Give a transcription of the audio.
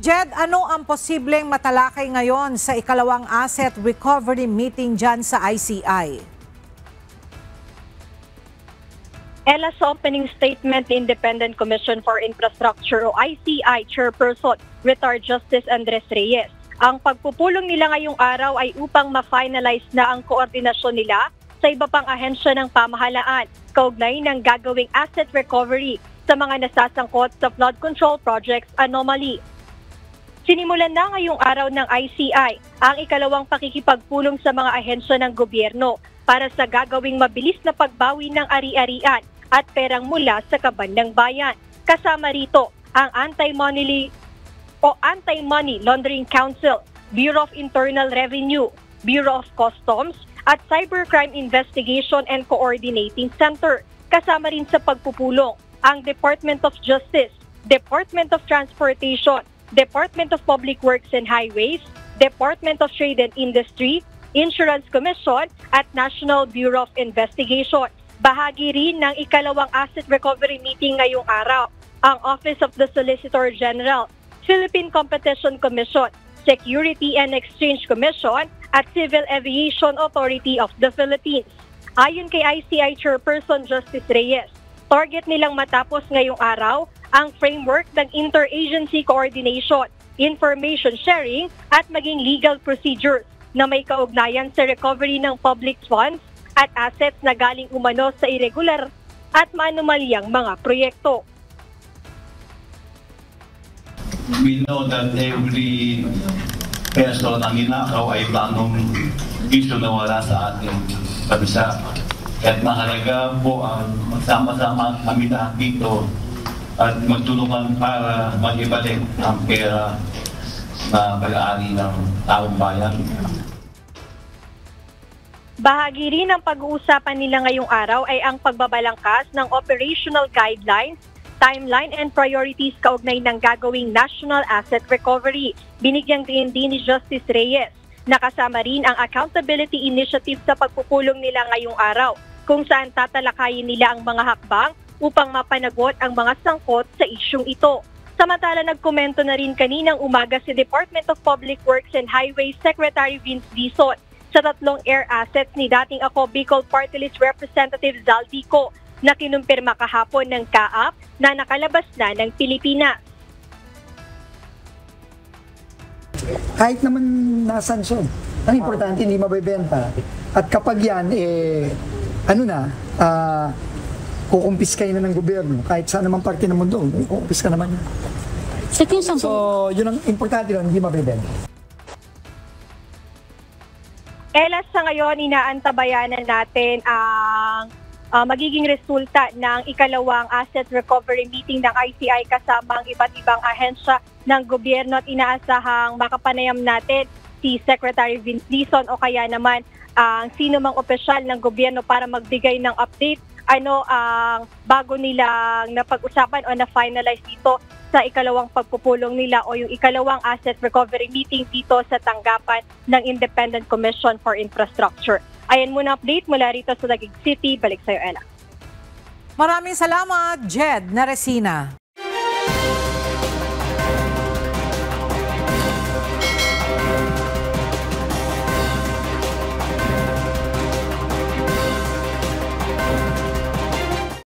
Jed, ano ang posibleng matalakay ngayon sa ikalawang asset recovery meeting dyan sa ICI? Ella, sa opening statement, the Independent Commission for Infrastructure o ICI Chairperson, Retired Justice Andres Reyes, ang pagpupulong nila ngayong araw ay upang ma-finalize na ang koordinasyon nila sa iba pang ahensya ng pamahalaan kaugnay ng gagawing asset recovery sa mga nasasangkot sa flood control projects anomaly. Sinimulan na ngayong araw ng ICI ang ikalawang pakikipagpulong sa mga ahensya ng gobyerno para sa gagawing mabilis na pagbawi ng ari-arian at perang mula sa kaban ng bayan. Kasama rito ang Anti-Money Laundering Council, Bureau of Internal Revenue, Bureau of Customs at Cybercrime Investigation and Coordinating Center. Kasama rin sa pagpupulong ang Department of Justice, Department of Transportation, Department of Public Works and Highways, Department of Trade and Industry, Insurance Commission at National Bureau of Investigation. Bahagi rin ng ikalawang asset recovery meeting ngayong araw ang Office of the Solicitor General, Philippine Competition Commission, Security and Exchange Commission at Civil Aviation Authority of the Philippines. Ayon kay ICI Chairperson Justice Reyes, target nilang matapos ngayong araw ang framework ng interagency coordination, information sharing at maging legal procedures na may kaugnayan sa recovery ng public funds at assets na galing umano sa irregular at maanumalyang mga proyekto. We know that every peso na ninakaw ay planong issue na wala sa ating bansa. At mahalaga po ang magsama-sama kami lahat dito at magtulungan para mag-ibalik ang pera na pag-aari ng taong bayan. Bahagi rin ng pag-uusapan nila ngayong araw ay ang pagbabalangkas ng operational guidelines, timeline and priorities kaugnay ng gagawing national asset recovery. Binigyang din ni Justice Reyes. Nakasama rin ang accountability initiative sa pagpupulong nila ngayong araw, kung saan tatalakayin nila ang mga hakbang upang mapanagot ang mga sangkot sa isyung ito. Samantala, nagkomento na rin kaninang umaga si Department of Public Works and Highways Secretary Vince Dizon sa tatlong air assets ni dating ako Bicol Party List Representative Zaldico na kinumpirma kahapon ng CAAP na nakalabas na ng Pilipinas. Kahit naman nasansyon, ang importante hindi mabebenta. At kapag yan, kukumpiskay na ng gobyerno. Kahit saan naman parte ng mundo, kukumpiska naman yan. So, yun ang importante doon, hindi mabebenta. Ella, sa ngayon, inaantabayanan natin ang magiging resulta ng ikalawang asset recovery meeting ng ICI kasama ang iba't ibang ahensya ng gobyerno at inaasahang makapanayam natin si Secretary Vince Dizon o kaya naman ang sino mang opisyal ng gobyerno para magbigay ng update ano ang bago nilang napag-usapan o na-finalize dito sa ikalawang pagpupulong nila o yung ikalawang asset recovery meeting dito sa tanggapan ng Independent Commission for Infrastructure. Ayan muna update mula rito sa Taguig City. Balik sa'yo, Ella. Maraming salamat, Jed Naresina.